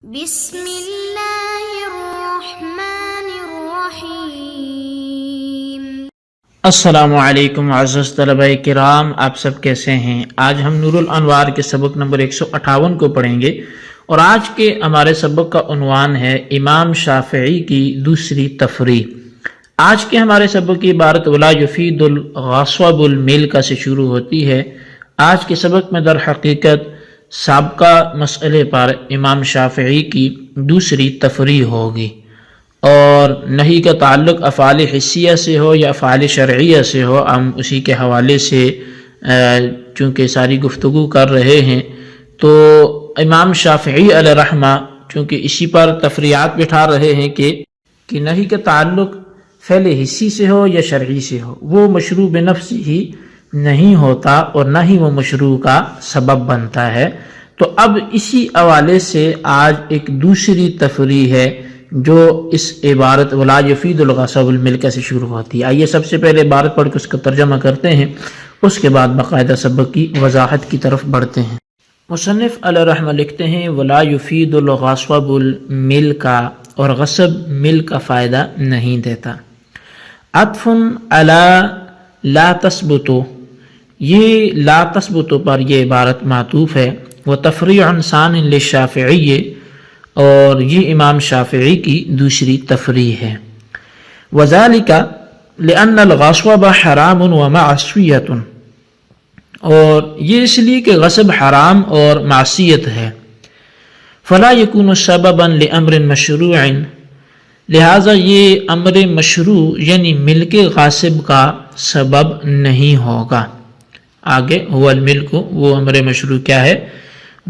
بسم اللہ الرحمن الرحیم۔ السلام علیکم عزیز طلبہ کرام، آپ سب کیسے ہیں؟ آج ہم نور الانوار کے سبق نمبر 158 کو پڑھیں گے، اور آج کے ہمارے سبق کا عنوان ہے امام شافعی کی دوسری تفریح۔ آج کے ہمارے سبق کی عبارت ولا یفید الغصب الملک سے شروع ہوتی ہے۔ آج کے سبق میں در حقیقت سابقہ مسئلے پر امام شافعی کی دوسری تفریح ہوگی، اور نہی کا تعلق افعال حسیہ سے ہو یا افعال شرعیہ سے ہو، ہم اسی کے حوالے سے چونکہ ساری گفتگو کر رہے ہیں، تو امام شافعی علیہ رحمہ چونکہ اسی پر تفریحات بٹھا رہے ہیں کہ نہی کا تعلق فعل حسی سے ہو یا شرعی سے ہو، وہ مشروع بنفس ہی نہیں ہوتا اور نہ ہی وہ مشروع کا سبب بنتا ہے۔ تو اب اسی حوالے سے آج ایک دوسری تفریح ہے جو اس عبارت ولا یفید الغصب الملک سے شروع ہوتی ہے۔ آئیے سب سے پہلے عبارت پڑھ کے اس کا ترجمہ کرتے ہیں، اس کے بعد باقاعدہ سبق کی وضاحت کی طرف بڑھتے ہیں۔ مصنف علیہ رحمہ لکھتے ہیں ولا یفید الغصب الملک، اور غصب ملک کا فائدہ نہیں دیتا۔ عطف علی لا تثبت، یہ لا تثبت پر یہ عبارت معطوف ہے۔ وہ تفریع ثان للشافعی، اور یہ امام شافعی کی دوسری تفریح ہے۔ وذالک لأن الغصب حرام ومعصیۃ، اور یہ اس لیے کہ غصب حرام اور معصیت ہے۔ فلا یکون سببا لامر مشروع، لہذا یہ امر مشروع یعنی ملک غاصب کا سبب نہیں ہوگا۔ آگے هو الملک، وہ امر مشروع کیا ہے؟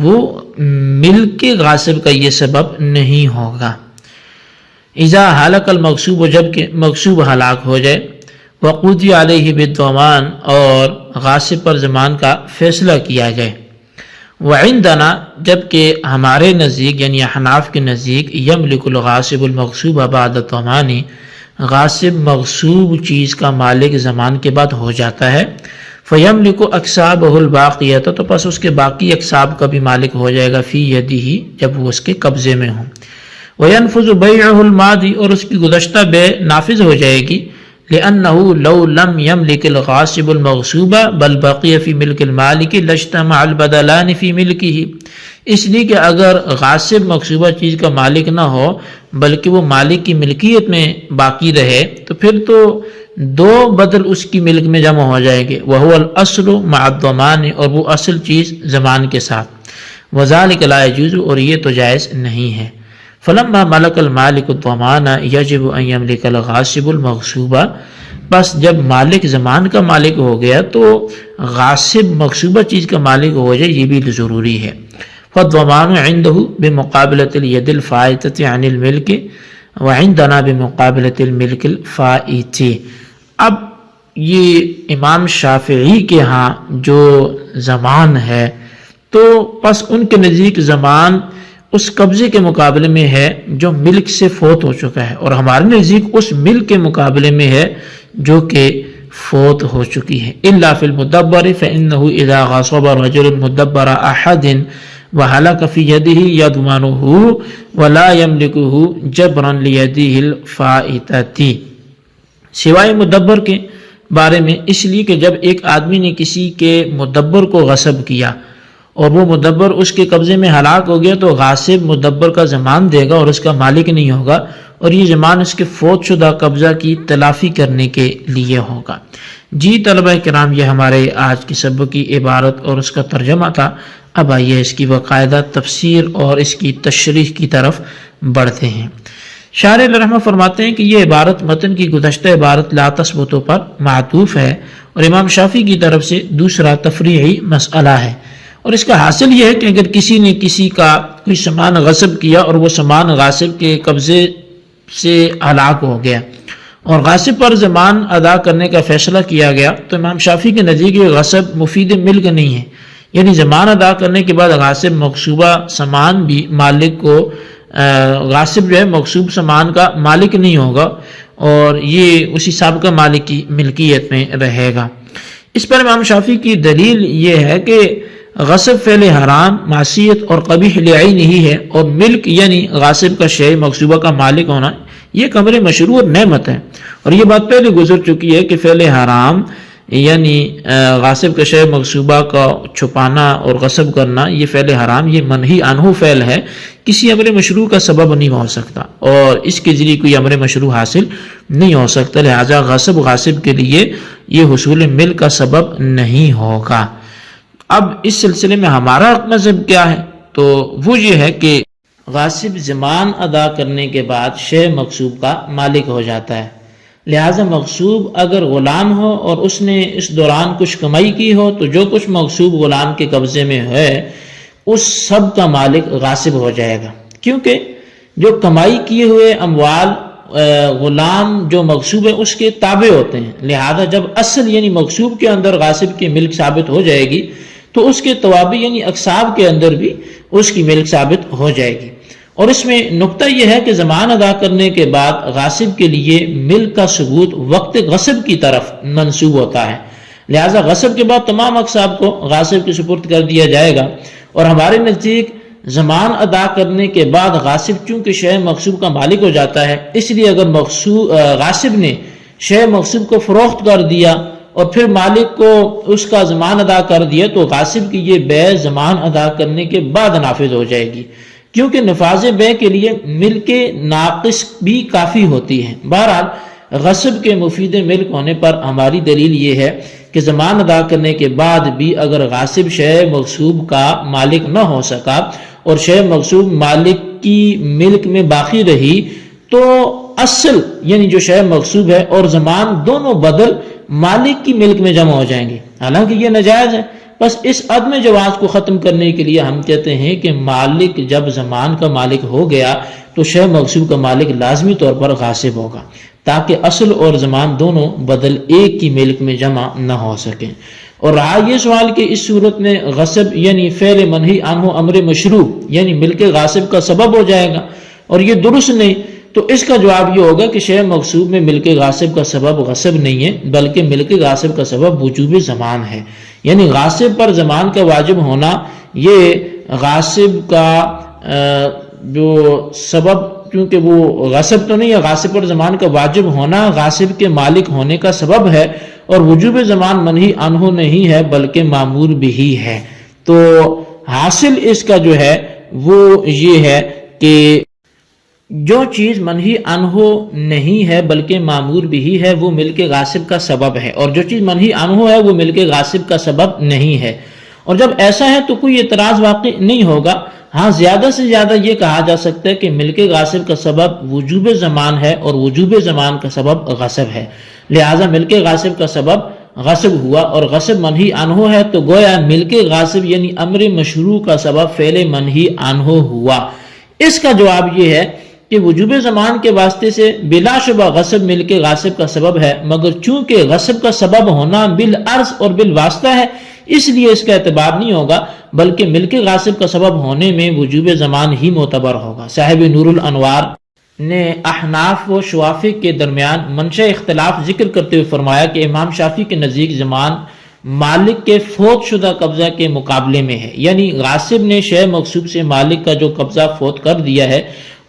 وہ ملک غاصب کا یہ سبب نہیں ہوگا۔ اذا ہلاک المغصوب، جب کہ مغصوب ہلاک ہو جائے، وقضی علیہ بالضمان، اور غاصب پر ضمان کا فیصلہ کیا جائے۔ وعندنا، جب کہ ہمارے نزدیک یعنی احناف کے نزدیک یملک الغاصب المغصوب بعد الضمان، غاصب مغصوب چیز کا مالک ضمان کے بعد ہو جاتا ہے۔ فیملک اکسابہ الباقیۃ، تو پس اس کے باقی اکساب کا بھی مالک ہو جائے گا فی یدہ، جب وہ اس کے قبضے میں ہوں۔ وینفذ بیعہ الماضی، اور اس کی گزشتہ بیع نافذ ہو جائے گی۔ لأنہ لو لم یملک الغاصب المغصوب بل بقی فی ملک المالک لاجتمع البدلان فی ملکہ، اس لیے کہ اگر غاصب مغصوبہ چیز کا مالک نہ ہو بلکہ وہ مالک کی ملکیت میں باقی رہے، تو پھر تو دو بدل اس کی ملک میں جمع ہو جائیں گے۔ وہو الاصل مع الضمان، اور وہ اصل چیز ضمان کے ساتھ۔ وذالک لا یجوز، اور یہ تو جائز نہیں ہے۔ فلما ملک المالک الضمان یجب ان یملک الغاصب المغصوب، بس جب مالک ضمان کا مالک ہو گیا تو غاصب مغصوبہ چیز کا مالک ہو جائے، یہ بھی ضروری ہے۔ فالضمان عنده بمقابلة الید الفائتة عن الملک، وعندنا بمقابلة الملک الفائت۔ اب یہ امام شافعی کے ہاں جو ضمان ہے، تو پس ان کے نزدیک ضمان اس قبضے کے مقابلے میں ہے جو ملک سے فوت ہو چکا ہے، اور ہمارے نزدیک اس ملک کے مقابلے میں ہے جو کہ فوت ہو چکی ہے۔ الا فی المدبر فانه اذا غصب رجل مدبر احد وهلك في يده يضمنه ولا يملكه جبرا ليده الفائتة، سوائے مدبر کے بارے میں، اس لیے کہ جب ایک آدمی نے کسی کے مدبر کو غصب کیا اور وہ مدبر اس کے قبضے میں ہلاک ہو گیا، تو غاصب مدبر کا ضمان دے گا اور اس کا مالک نہیں ہوگا، اور یہ ضمان اس کے فوت شدہ قبضہ کی تلافی کرنے کے لیے ہوگا۔ جی طلبہ کرام، یہ ہمارے آج کی سبق کی عبارت اور اس کا ترجمہ تھا۔ اب آئیے اس کی باقاعدہ تفسیر اور اس کی تشریح کی طرف بڑھتے ہیں۔ شارح رحمہ فرماتے ہیں کہ یہ عبارت متن کی گزشتہ عبارت لا تثبت پر معطوف ہے، اور امام شافعی کی طرف سے دوسرا تفریعی مسئلہ ہے، اور اس کا حاصل یہ ہے کہ اگر کسی نے کسی کا کوئی سامان غصب کیا اور وہ سامان غاصب کے قبضے سے ہلاک ہو گیا اور غاصب پر ضمان ادا کرنے کا فیصلہ کیا گیا، تو امام شافعی کے نزدیک یہ غصب مفید ملک نہیں ہے، یعنی ضمان ادا کرنے کے بعد غاصب مغصوبہ سامان بھی مالک کو، غاصب جو ہے مغصوب سامان کا مالک نہیں ہوگا، اور یہ اسی سابقہ مالک کی ملکیت میں رہے گا۔ اس پر امام شافعی کی دلیل یہ ہے کہ غصب فعل حرام، معصیت اور قبیح لعین ہی ہے، اور ملک یعنی غاصب کا شے مغصوبہ کا مالک ہونا یہ ایک امر مشروع اور نعمت ہے، اور یہ بات پہلے گزر چکی ہے کہ فعل حرام یعنی غاصب کا شے مغصوبہ کا چھپانا اور غصب کرنا، یہ فعل حرام یہ منہی عنہ فعل ہے، کسی امر مشروع کا سبب نہیں ہو سکتا اور اس کے ذریعے کوئی امر مشروع حاصل نہیں ہو سکتا، لہذا غصب غاصب کے لیے یہ حصول ملک کا سبب نہیں ہوگا۔ اب اس سلسلے میں ہمارا مذہب کیا ہے؟ تو وہ یہ ہے کہ غاصب ضمان ادا کرنے کے بعد شے مغصوب کا مالک ہو جاتا ہے، لہذا مغصوب اگر غلام ہو اور اس نے اس دوران کچھ کمائی کی ہو تو جو کچھ مغصوب غلام کے قبضے میں ہے اس سب کا مالک غاصب ہو جائے گا، کیونکہ جو کمائی کیے ہوئے اموال غلام جو مغصوب ہے اس کے تابع ہوتے ہیں، لہذا جب اصل یعنی مغصوب کے اندر غاصب کی ملک ثابت ہو جائے گی تو اس کے توابع یعنی اقساب کے اندر بھی اس کی ملک ثابت ہو جائے گی۔ اور اس میں نقطہ یہ ہے کہ ضمان ادا کرنے کے بعد غاصب کے لیے ملک کا ثبوت وقت غصب کی طرف منسوب ہوتا ہے، لہذا غصب کے بعد تمام اقساب کو غاصب کے سپرد کر دیا جائے گا، اور ہمارے نزدیک ضمان ادا کرنے کے بعد غاصب چونکہ شے مغصوب کا مالک ہو جاتا ہے، اس لیے اگر غاصب نے شے مغصوب کو فروخت کر دیا اور پھر مالک کو اس کا ضمان ادا کر دیا تو غاصب کی یہ بے ضمان ادا کرنے کے بعد نافذ ہو جائے گی، کیونکہ نفاذ بے کے لیے ملک ناقص بھی کافی ہوتی ہے۔ بہرحال غصب کے مفید ملک ہونے پر ہماری دلیل یہ ہے کہ ضمان ادا کرنے کے بعد بھی اگر غاصب شے مغصوب کا مالک نہ ہو سکا اور شے مغصوب مالک کی ملک میں باقی رہی تو اصل یعنی جو شے مغصوب ہے اور ضمان دونوں بدل مالک کی ملک میں جمع ہو جائیں گے، حالانکہ یہ ناجائز ہے۔ بس اس عدم جواز کو ختم کرنے کے لیے ہم کہتے ہیں کہ مالک جب ضمان کا مالک ہو گیا تو شے مغصوب کا مالک لازمی طور پر غاصب ہوگا، تاکہ اصل اور ضمان دونوں بدل ایک کی ملک میں جمع نہ ہو سکیں۔ اور رہا یہ سوال کہ اس صورت میں غصب یعنی فعل منہی عنہ امر مشروع یعنی ملک غاصب کا سبب ہو جائے گا، اور یہ درست نہیں، تو اس کا جواب یہ ہوگا کہ شے مغصوب میں ملک غاصب کا سبب غصب نہیں ہے بلکہ ملک غاصب کا سبب وجوب ضمان ہے، یعنی غاصب پر ضمان کا واجب ہونا یہ غاصب کا جو سبب، کیونکہ وہ غصب تو نہیں ہے، غاصب پر ضمان کا واجب ہونا غاصب کے مالک ہونے کا سبب ہے، اور وجوب ضمان منہی عنہ نہیں ہے بلکہ مامور بھی ہے۔ تو حاصل اس کا جو ہے وہ یہ ہے کہ جو چیز منہی عنہ نہیں ہے بلکہ مامور بھی ہے وہ ملک غاصب کا سبب ہے، اور جو چیز منہی عنہ ہے وہ ملک غاصب کا سبب نہیں ہے، اور جب ایسا ہے تو کوئی اعتراض واقع نہیں ہوگا۔ ہاں زیادہ سے زیادہ یہ کہا جا سکتا ہے کہ ملک غاصب کا سبب وجوب ضمان ہے اور وجوب ضمان کا سبب غصب ہے، لہذا ملک غاصب کا سبب غصب ہوا اور غصب منہی عنہ ہے تو گویا ملک غاصب یعنی امر مشروع کا سبب فعل منہی عنہ ہوا۔ اس کا جواب یہ ہے کہ وجوب ضمان کے واسطے سے بلا شبہ غصب ملک غاصب کا سبب ہے، مگر چونکہ غصب کا سبب ہونا بالعرض اور بالواسطہ ہے اس لیے اس کا اعتبار نہیں ہوگا بلکہ ملک غاصب کا سبب ہونے میں وجوب ضمان ہی معتبر ہوگا۔ صاحب نور الانوار نے احناف و شوافی کے درمیان منشأ اختلاف ذکر کرتے ہوئے فرمایا کہ امام شافعی کے نزدیک ضمان مالک کے فوت شدہ قبضہ کے مقابلے میں ہے، یعنی غاصب نے شے مغصوب سے مالک کا جو قبضہ فوت کر دیا ہے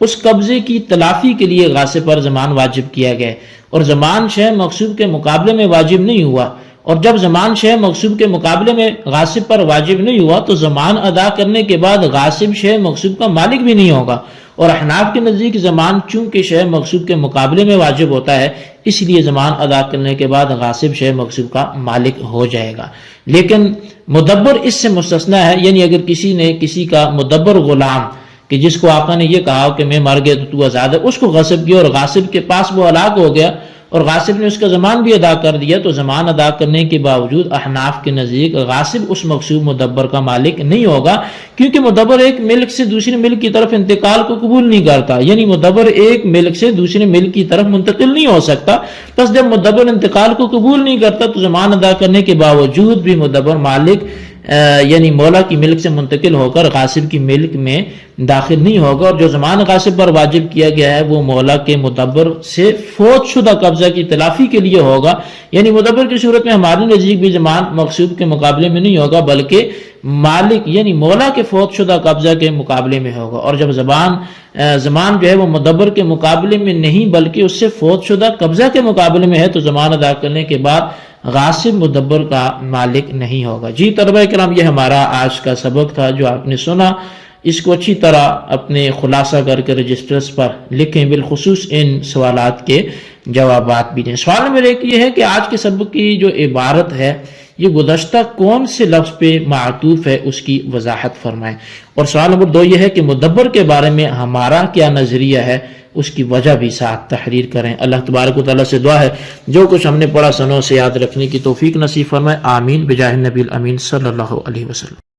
اس قبضے کی تلافی کے لیے غاصب پر ضمان واجب کیا گیا، اور ضمان شے مغصوب کے مقابلے میں واجب نہیں ہوا، اور جب ضمان شے مغصوب کے مقابلے میں غاصب پر واجب نہیں ہوا تو ضمان ادا کرنے کے بعد غاصب شے مغصوب کا مالک بھی نہیں ہوگا، اور احناف کے نزدیک ضمان چونکہ شے مغصوب کے مقابلے میں واجب ہوتا ہے اس لیے ضمان ادا کرنے کے بعد غاصب شے مغصوب کا مالک ہو جائے گا۔ لیکن مدبر اس سے مستثنا ہے، یعنی اگر کسی نے کسی کا مدبر غلام کہ جس کو آقا نے یہ کہا کہ میں مر گیا تو آزاد ہے، اس کو غصب کیا اور غاصب کے پاس وہ ہلاک ہو گیا اور غاصب نے اس کا ضمان بھی ادا کر دیا، تو ضمان ادا کرنے کے باوجود احناف کے نزدیک غاصب اس مغصوب مدبر کا مالک نہیں ہوگا، کیونکہ مدبر ایک ملک سے دوسرے ملک کی طرف انتقال کو قبول نہیں کرتا، یعنی مدبر ایک ملک سے دوسرے ملک کی طرف منتقل نہیں ہو سکتا۔ بس جب مدبر انتقال کو قبول نہیں کرتا تو ضمان ادا کرنے کے باوجود بھی مدبر مالک یعنی مولا کی ملک سے منتقل ہو کر غاصب کی ملک میں داخل نہیں ہوگا، اور جو ضمان غاصب پر واجب کیا گیا ہے وہ مولا کے مدبر سے فوت شدہ قبضہ کی تلافی کے لیے ہوگا، یعنی مدبر کی صورت میں ہمارے نزدیک بھی ضمان مغصوب کے مقابلے میں نہیں ہوگا بلکہ مالک یعنی مولا کے فوت شدہ قبضہ کے مقابلے میں ہوگا، اور جب ضمان جو ہے وہ مدبر کے مقابلے میں نہیں بلکہ اس سے فوت شدہ قبضہ کے مقابلے میں ہے تو ضمان ادا کرنے کے بعد غاصب مدبر کا مالک نہیں ہوگا۔ جی طلبہ کرام، یہ ہمارا آج کا سبق تھا جو آپ نے سنا، اس کو اچھی طرح اپنے خلاصہ کر کے رجسٹرز پر لکھیں، بالخصوص ان سوالات کے جوابات بھی دیں۔ سوال نمبر 1 یہ ہے کہ آج کے سبق کی جو عبارت ہے یہ گزشتہ کون سے لفظ پہ معطوف ہے، اس کی وضاحت فرمائیں، اور سوال نمبر 2 یہ ہے کہ مدبر کے بارے میں ہمارا کیا نظریہ ہے، اس کی وجہ بھی ساتھ تحریر کریں۔ اللہ تبارک و تعالیٰ سے دعا ہے جو کچھ ہم نے پڑھا سنوں سے یاد رکھنے کی توفیق نصیب فرمائے، آمین بجاہ النبی الامین صلی اللہ علیہ وسلم۔